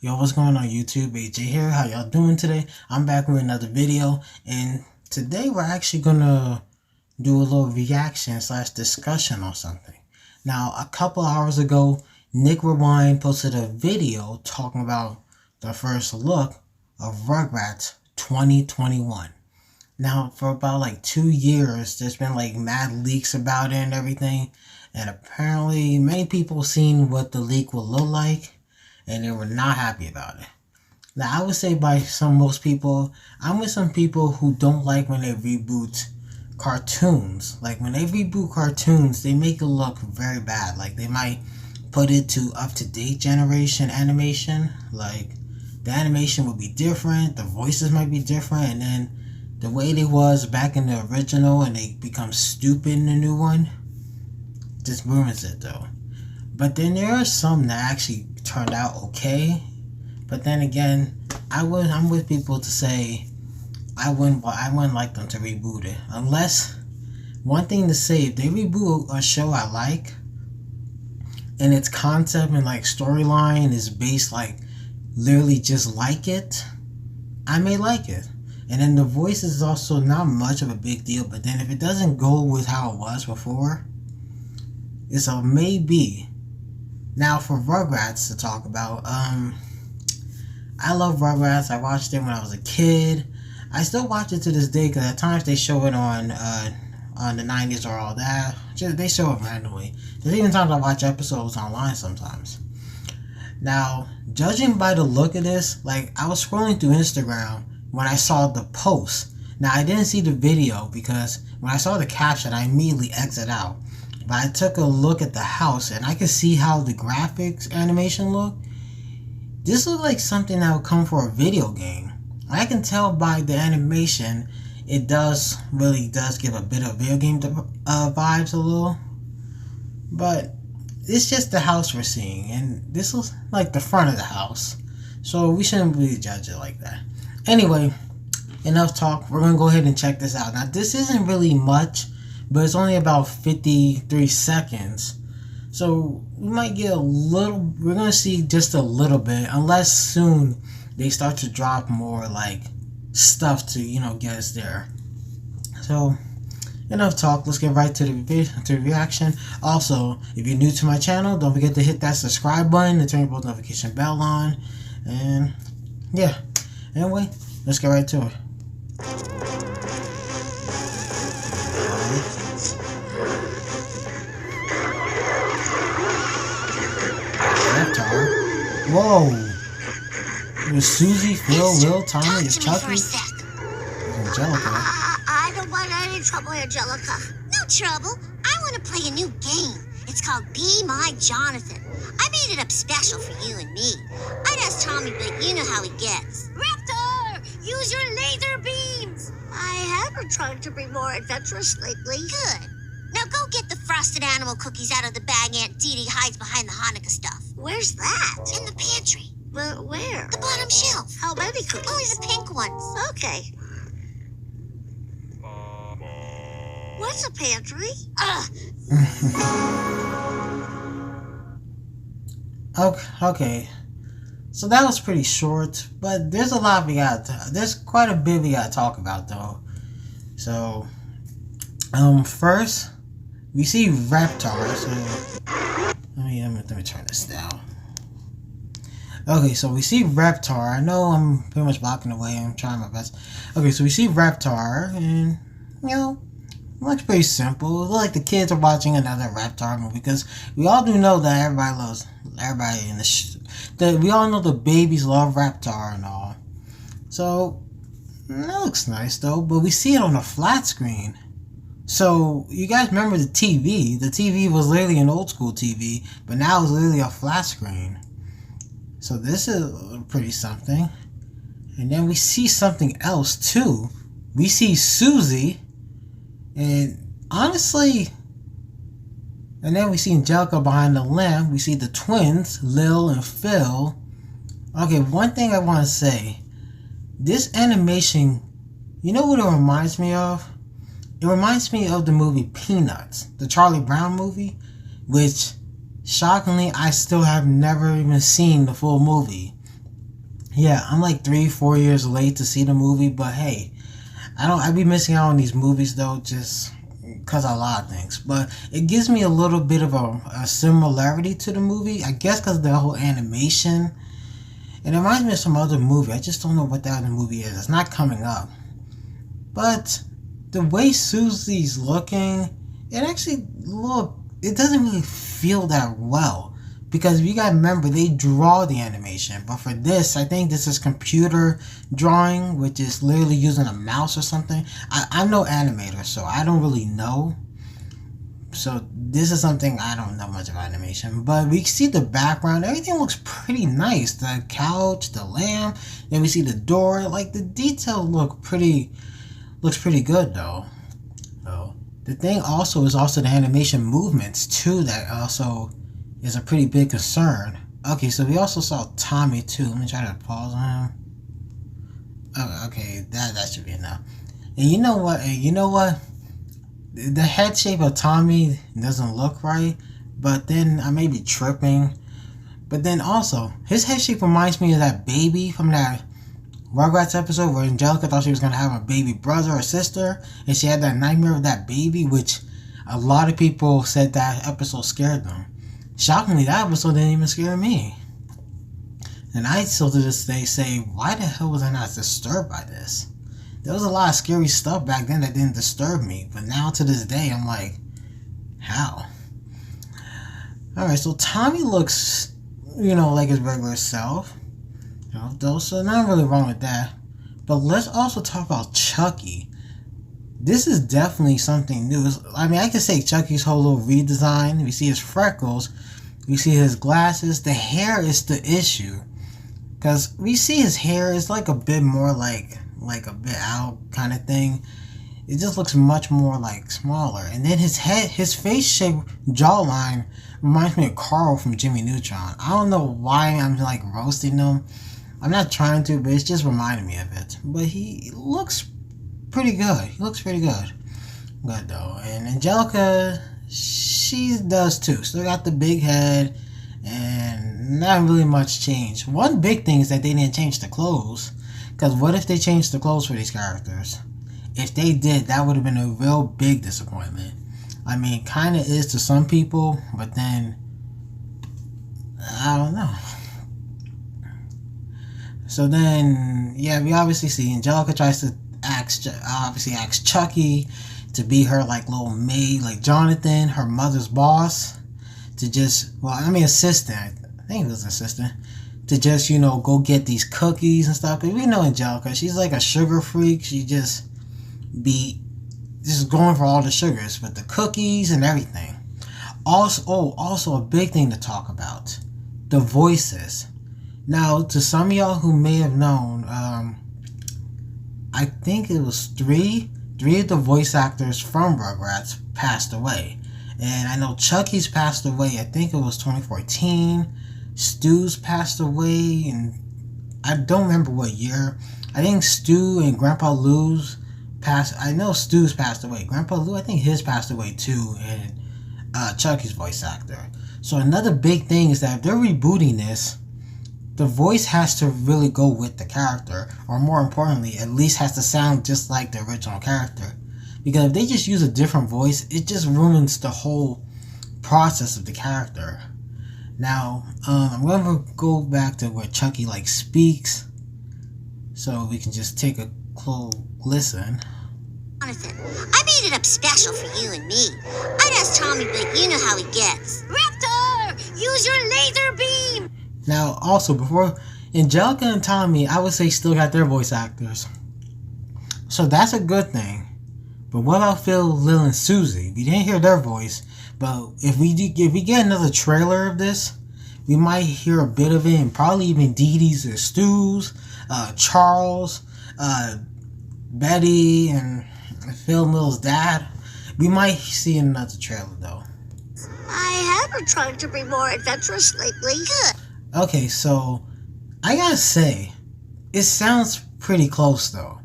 Yo, what's going on YouTube? AJ here. How y'all doing today? I'm back with another video, and today we're actually gonna do a little reaction slash discussion on something. Now, a couple hours ago, Nick Rewind posted a video talking about the first look of Rugrats 2021. Now, for about like 2 years, there's been like mad leaks about it and everything, and apparently many people seen what the leak will look like, and they were not happy about it. Now, I would say by most people, I'm with some people who don't like when they reboot cartoons. Like, when they reboot cartoons, they make it look very bad. Like, they might put it to up-to-date generation animation. Like, the animation would be different, the voices might be different, and then the way they was back in the original and they become stupid in the new one just ruins it, though. But then there are some that actually turned out okay. But then again, I'm with people to say I wouldn't like them to reboot it. Unless, one thing to say, if they reboot a show I like and its concept and like storyline is based like literally just like it, I may like it. And then the voice is also not much of a big deal, but then if it doesn't go with how it was before, it's a maybe. Now, for Rugrats to talk about, I love Rugrats. I watched it when I was a kid. I still watch it to this day because at times they show it on the 90s or all that. They show it randomly. There's even times I watch episodes online sometimes. Now, judging by the look of this, like, I was scrolling through Instagram when I saw the post. Now, I didn't see the video because when I saw the caption, I immediately exited out. But I took a look at the house and I could see how the graphics animation looked. This looked like something that would come for a video game. I can tell by the animation, it really does give a bit of video game vibes a little. But it's just the house we're seeing, and this looks like the front of the house. So we shouldn't really judge it like that. Anyway, enough talk. We're going to go ahead and check this out. Now, this isn't really much, but it's only about 53 seconds. So we might get a little, we're going to see just a little bit, unless soon they start to drop more like stuff to, get us there. So enough talk, let's get right to the reaction. Also, if you're new to my channel, don't forget to hit that subscribe button and turn your post notification bell on. And yeah, anyway, let's get right to it. Whoa! There's Susie, Phil, Will, Tommy, it's Chucky, Angelica. I don't want any trouble, Angelica. No trouble. I want to play a new game. It's called Be My Jonathan. I made it up special for you and me. I'd ask Tommy, but you know how he gets. Raptor! Use your laser beams! I have been trying to be more adventurous lately. Good. Now go get the frosted animal cookies out of the bag Aunt Dee Dee hides behind the Hanukkah stuff. Where's that? In the pantry. But where? The bottom shelf. How many cookies? Only the pink ones. Okay. What's a pantry? Okay. So that was pretty short, but there's a lot there's quite a bit we gotta talk about though. So, first we see Reptar. So let me turn this down. Okay, so we see Reptar. I know I'm pretty much blocking the way. I'm trying my best. Okay, so we see Reptar, and it looks pretty simple. It looks like the kids are watching another Reptar movie because we all do know that everybody in the we all know the babies love Reptar and all. So that looks nice though, but we see it on a flat screen. So you guys remember the TV? The TV was literally an old school TV, but now it's literally a flat screen. So this is pretty something. And then we see something else too. We see Susie. And honestly, and then we see Angelica behind the lamp. We see the twins, Lil and Phil. Okay, one thing I want to say. This animation, you know what it reminds me of? It reminds me of the movie Peanuts, the Charlie Brown movie, which shockingly, I still have never even seen the full movie. Yeah, I'm like 3, 4 years late to see the movie, but hey, I be missing out on these movies though, just because of a lot of things. But it gives me a little bit of a similarity to the movie, I guess, because of the whole animation. It reminds me of some other movie. I just don't know what that other movie is. It's not coming up. But the way Susie's looking, it doesn't really feel that well. Because if you gotta remember, they draw the animation. But for this, I think this is computer drawing, which is literally using a mouse or something. I'm no animator, so I don't really know. So this is something I don't know much of animation. But we see the background. Everything looks pretty nice. The couch, the lamp. Then we see the door. Like, the detail looks pretty good though. So the thing also is the animation movements too, that also is a pretty big concern. Okay, so we also saw Tommy too. Let me try to pause on him. Oh, okay, that should be enough. And you know what? The head shape of Tommy doesn't look right, but then I may be tripping. But then also, his head shape reminds me of that baby from that Rugrats episode where Angelica thought she was going to have a baby brother or sister, and she had that nightmare of that baby, which a lot of people said that episode scared them. Shockingly, that episode didn't even scare me. And I still to this day say, why the hell was I not disturbed by this? There was a lot of scary stuff back then that didn't disturb me, but now to this day, I'm like, how? Alright, so Tommy looks, like his regular self. So not really wrong with that. But let's also talk about Chucky. This is definitely something new. I could say Chucky's whole little redesign. We see his freckles. We see his glasses. The hair is the issue. Because we see his hair is like a bit more like a bit out kind of thing. It just looks much more like smaller. And then his face shape, jawline reminds me of Carl from Jimmy Neutron. I don't know why I'm like roasting him. I'm not trying to, but it's just reminding me of it. But he looks pretty good. Good though. And Angelica, she does too. Still got the big head and not really much change. One big thing is that they didn't change the clothes. Because what if they changed the clothes for these characters? If they did, that would have been a real big disappointment. Kind of is to some people, but then, I don't know. So then, yeah, we obviously see Angelica tries to ask Chucky to be her like little maid, like Jonathan, her mother's boss, to just, assistant. I think it was assistant. To just, go get these cookies and stuff. Because we know Angelica, she's like a sugar freak. She just going for all the sugars, but the cookies and everything. Also a big thing to talk about, the voices. Now, to some of y'all who may have known, I think it was three of the voice actors from Rugrats passed away. And I know Chucky's passed away, I think it was 2014. Stu's passed away, and I don't remember what year. I think Stu and Grandpa Lou's passed. I know Stu's passed away. Grandpa Lou, I think his passed away too, and Chucky's voice actor. So another big thing is that if they're rebooting this, the voice has to really go with the character, or more importantly, at least has to sound just like the original character. Because if they just use a different voice, it just ruins the whole process of the character. Now, I'm going to go back to where Chucky speaks, so we can just take a close listen. Jonathan, I made it up special for you and me. I'd ask Tommy, but you know how he gets. Raptor, use your laser beam. Now, also, before Angelica and Tommy, I would say still got their voice actors. So that's a good thing. But what about Phil, Lil, and Susie? We didn't hear their voice. But if we get another trailer of this, we might hear a bit of it, and probably even Dee Dee's or Stu's, Charles, Betty, and Phil Mills' dad. We might see another trailer though. I have been trying to be more adventurous lately. Good. Okay, so I gotta say, it sounds pretty close though.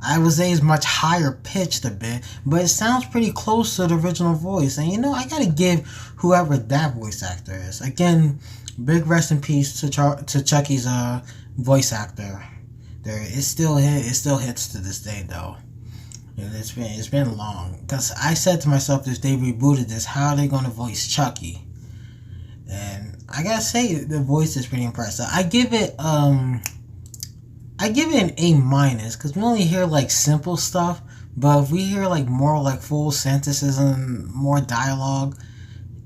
I would say it's much higher pitched a bit, but it sounds pretty close to the original voice. And I gotta give whoever that voice actor is. Again, big rest in peace to Chucky's voice actor. It still hits to this day though. It's been long, because I said to myself, if they rebooted this, how are they going to voice Chucky? And I gotta say, the voice is pretty impressive. I give it an A minus, because we only hear like simple stuff, but if we hear like more like full sentences and more dialogue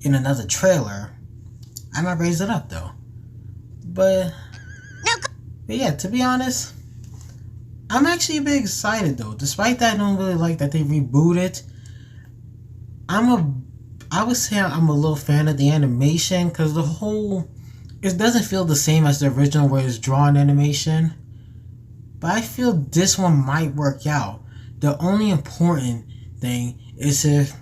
in another trailer, I might raise it up though. But yeah, to be honest, I'm actually a bit excited though. Despite that, I don't really like that they rebooted. I would say I'm a little fan of the animation, because it doesn't feel the same as the original where it's drawn animation. But I feel this one might work out. The only important thing is if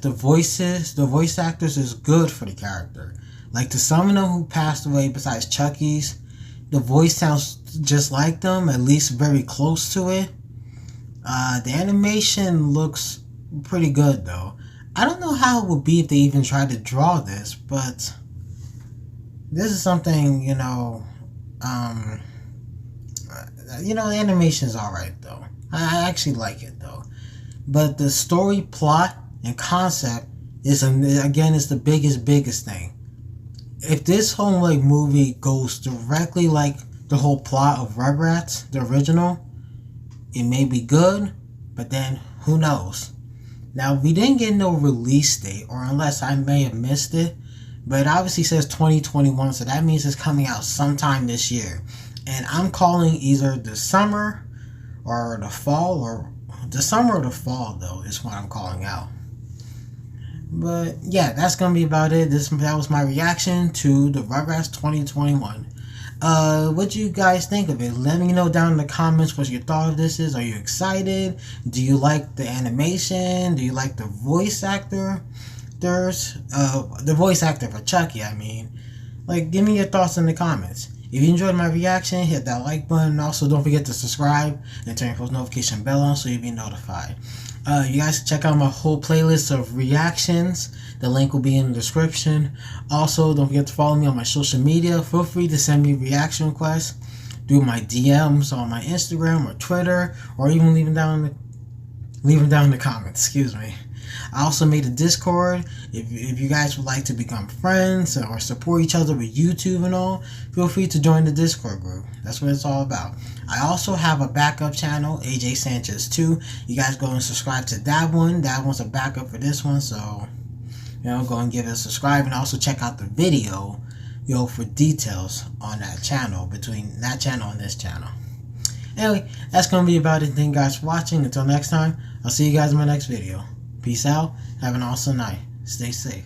the voice actors is good for the character. Like to some of them who passed away besides Chucky's, the voice sounds just like them, at least very close to it. The animation looks pretty good though. I don't know how it would be if they even tried to draw this, but this is something, the animation is alright though. I actually like it though. But the story, plot, and concept is the biggest thing. If this whole movie goes directly like the whole plot of Rugrats, the original, it may be good, but then who knows? Now, we didn't get no release date, or unless I may have missed it, but it obviously says 2021, so that means it's coming out sometime this year. And I'm calling either the summer or the fall, or the summer or the fall though is what I'm calling out. But yeah, that's gonna be about it. That was my reaction to the Rugrats 2021. What do you guys think of it? Let me know down in the comments what your thought of this is. Are you excited? Do you like the animation? Do you like the voice actor? The voice actor for Chucky, I mean. Like, give me your thoughts in the comments. If you enjoyed my reaction, hit that like button. Also, don't forget to subscribe and turn your post notification bell on so you'll be notified. You guys can check out my whole playlist of reactions. The link will be in the description. Also, don't forget to follow me on my social media. Feel free to send me reaction requests through my DMs on my Instagram or Twitter, or even leave them down in the comments. Excuse me. I also made a Discord. If you guys would like to become friends or support each other with YouTube and all, feel free to join the Discord group. That's what it's all about. I also have a backup channel, AJ Sanchez 2. You guys go and subscribe to that one. That one's a backup for this one, so go and give it a subscribe, and also check out the video, for details on that channel, between that channel and this channel. Anyway, that's gonna be about it. Thank you guys for watching. Until next time, I'll see you guys in my next video. Peace out. Have an awesome night. Stay safe.